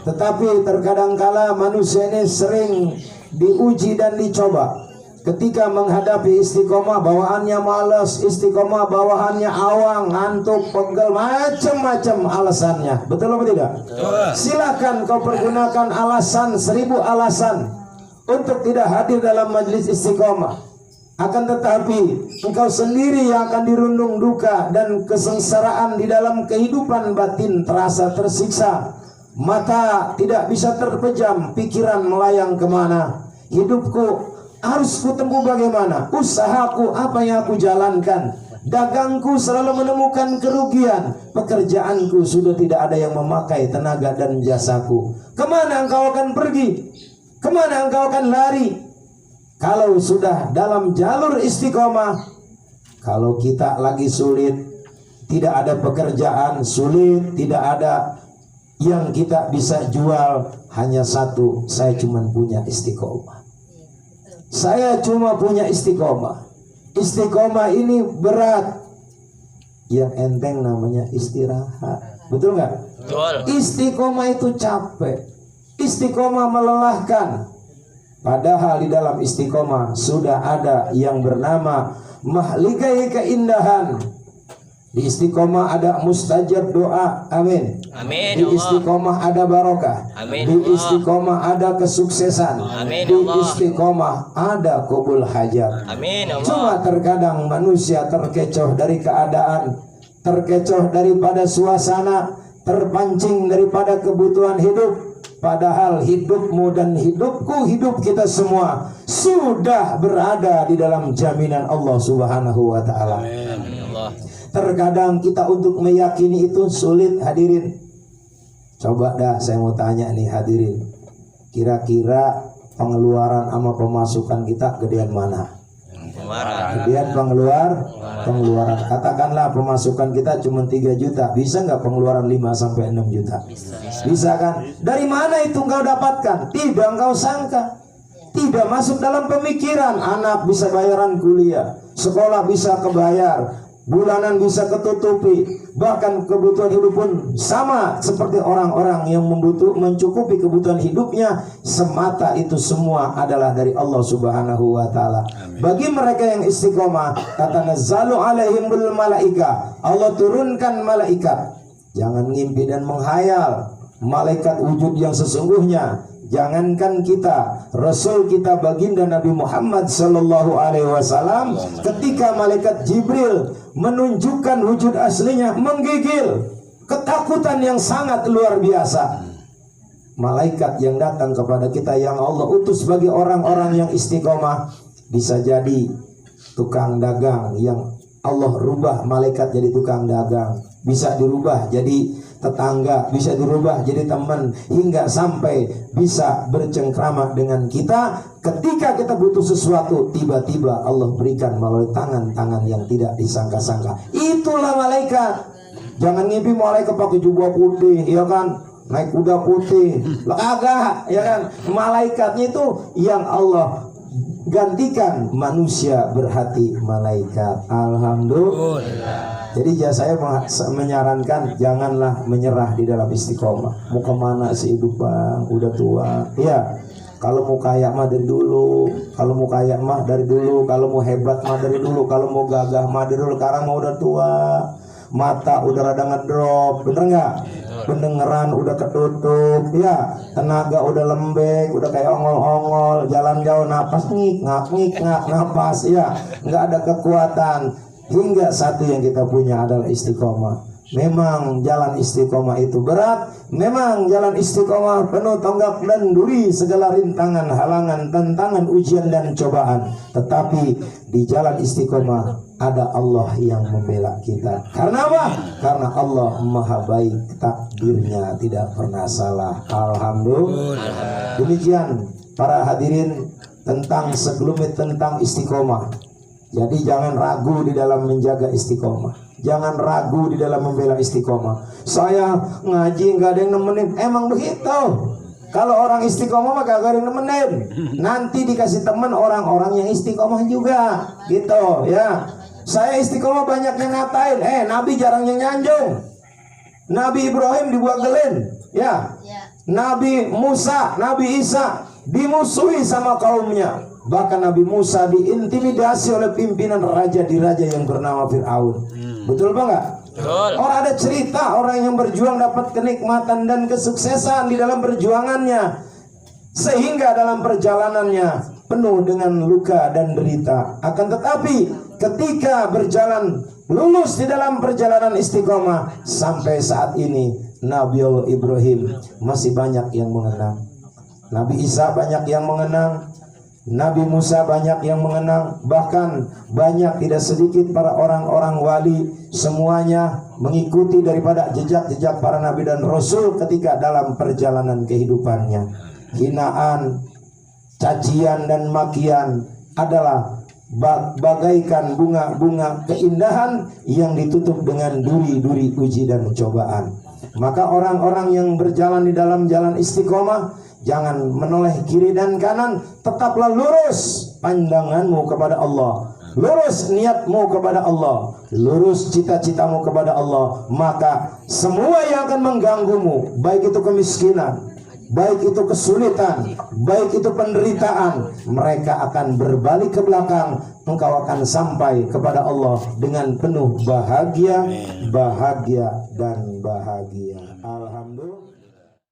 Tetapi terkadang kala manusia ini sering diuji dan dicoba. Ketika menghadapi istiqomah, bawaannya malas, istiqomah bawaannya awang, ngantuk, pegel, macam-macam alasannya. Betul atau tidak? Silakan kau pergunakan alasan 1000 alasan untuk tidak hadir dalam majelis istiqomah. Akan tetapi engkau sendiri yang akan dirundung duka dan kesengsaraan di dalam kehidupan batin, terasa tersiksa. Mata tidak bisa terpejam, pikiran melayang kemana. Hidupku harus kutempuh bagaimana? Usahaku apa yang aku jalankan? Dagangku selalu menemukan kerugian. Pekerjaanku sudah tidak ada yang memakai tenaga dan jasaku. Kemana engkau akan pergi? Kemana engkau akan lari? Kalau sudah dalam jalur istiqomah, kalau kita lagi sulit, tidak ada pekerjaan, sulit, tidak ada yang kita bisa jual, hanya satu, saya cuma punya istiqomah. Saya cuma punya istiqomah. Istiqomah ini berat. Yang enteng namanya istirahat. Betul nggak? Betul. Istiqomah itu capek. Istiqomah melelahkan. Padahal di dalam istiqomah sudah ada yang bernama mahligai keindahan. Di istiqomah ada mustajab doa, amin. Amin. Di istiqomah ada barokah. Amin. Di istiqomah ada kesuksesan. Amin. Di istiqomah ada qabul hajat. Amin. Cuma terkadang manusia terkecoh dari keadaan, terkecoh daripada suasana, terpancing daripada kebutuhan hidup. Padahal hidupmu dan hidupku, hidup kita semua sudah berada di dalam jaminan Allah Subhanahu wa ta'ala. Terkadang kita untuk meyakini itu sulit, hadirin. Coba dah saya mau tanya nih hadirin, kira-kira pengeluaran sama pemasukan kita gedean mana? Gedean pengeluaran. Katakanlah pemasukan kita cuma 3 juta, bisa nggak pengeluaran 5 sampai 6 juta? Bisa kan? Dari mana itu engkau dapatkan? Tidak engkau sangka. Tidak masuk dalam pemikiran. Anak bisa bayaran kuliah, sekolah bisa kebayar, bulanan bisa ketutupi, bahkan kebutuhan hidup pun sama seperti orang-orang yang mencukupi kebutuhan hidupnya. Semata itu semua adalah dari Allah Subhanahu wa ta'ala. Bagi mereka yang istiqomah, kata nazzalu alaihimul malaika, Allah turunkan malaikat. Jangan ngimpi dan menghayal malaikat wujud yang sesungguhnya. Jangankan kita, Rasul kita baginda Nabi Muhammad sallallahu alaihi wasallam, ketika malaikat Jibril menunjukkan wujud aslinya, menggigil, ketakutan yang sangat luar biasa. Malaikat yang datang kepada kita yang Allah utus bagi orang-orang yang istiqomah, bisa jadi tukang dagang yang Allah rubah malaikat jadi tukang dagang, bisa dirubah jadi tetangga, bisa dirubah jadi teman, hingga sampai bisa bercengkrama dengan kita. Ketika kita butuh sesuatu, tiba-tiba Allah berikan melalui tangan-tangan yang tidak disangka-sangka. Itulah malaikat. Jangan ngimpi malaikat pakai jubah putih, ya kan, naik kuda putih, agak, ya kan. Malaikatnya itu yang Allah gantikan manusia berhati malaikat. Alhamdulillah. Jadi saya menyarankan janganlah menyerah di dalam istiqomah. Mau kemana sih hidup bang? Udah tua. Iya. Kalau mau kaya mah dari dulu. Kalau mau kaya mah dari dulu. Kalau mau hebat mah dari dulu. Kalau mau gagah mah dari dulu. Sekarang mau udah tua. Mata udah rada ngedrop. Bener nggak? Pendengaran udah ketutup. Ya. Tenaga udah lembek. Udah kayak ongol-ongol. Jalan jauh napas ngik napas. Ya. Nggak ada kekuatan. Hingga satu yang kita punya adalah istiqomah. Memang jalan istiqomah itu berat. Memang jalan istiqomah penuh tonggak dan duri, segala rintangan, halangan, tantangan, ujian dan cobaan. Tetapi di jalan istiqomah ada Allah yang membela kita. Karena apa? Karena Allah maha baik, takdirnya tidak pernah salah. Alhamdulillah. Demikian para hadirin tentang sekelumit tentang istiqomah. Jadi jangan ragu di dalam menjaga istiqomah. Jangan ragu di dalam membela istiqomah. Saya ngaji nggak ada yang nemenin. Emang begitu. Kalau orang istiqomah mah gak ada yang nemenin. Nanti dikasih teman orang-orang yang istiqomah juga. Gitu ya. Saya istiqomah banyak yang ngatain. Nabi jarang yang nyanjung. Nabi Ibrahim dibuat gelen, ya. Nabi Musa, Nabi Isa dimusuhi sama kaumnya. Bahkan Nabi Musa diintimidasi oleh pimpinan raja di raja yang bernama Fir'aun. Betul apa enggak? Betul. Orang ada cerita orang yang berjuang dapat kenikmatan dan kesuksesan di dalam perjuangannya, sehingga dalam perjalanannya penuh dengan luka dan derita. Akan tetapi ketika berjalan lulus di dalam perjalanan istiqomah sampai saat ini, Nabi Ibrahim masih banyak yang mengenang, Nabi Isa banyak yang mengenang, Nabi Musa banyak yang mengenang, bahkan banyak tidak sedikit para orang-orang wali semuanya mengikuti daripada jejak-jejak para nabi dan rasul ketika dalam perjalanan kehidupannya. Hinaan, cacian dan makian adalah bagaikan bunga-bunga keindahan yang ditutup dengan duri-duri uji dan cobaan. Maka orang-orang yang berjalan di dalam jalan istiqomah jangan menoleh kiri dan kanan, tetaplah lurus pandanganmu kepada Allah, lurus niatmu kepada Allah, lurus cita-citamu kepada Allah. Maka semua yang akan mengganggumu, baik itu kemiskinan, baik itu kesulitan, baik itu penderitaan, mereka akan berbalik ke belakang. Engkau akan sampai kepada Allah dengan penuh bahagia, bahagia dan bahagia. Alhamdulillah.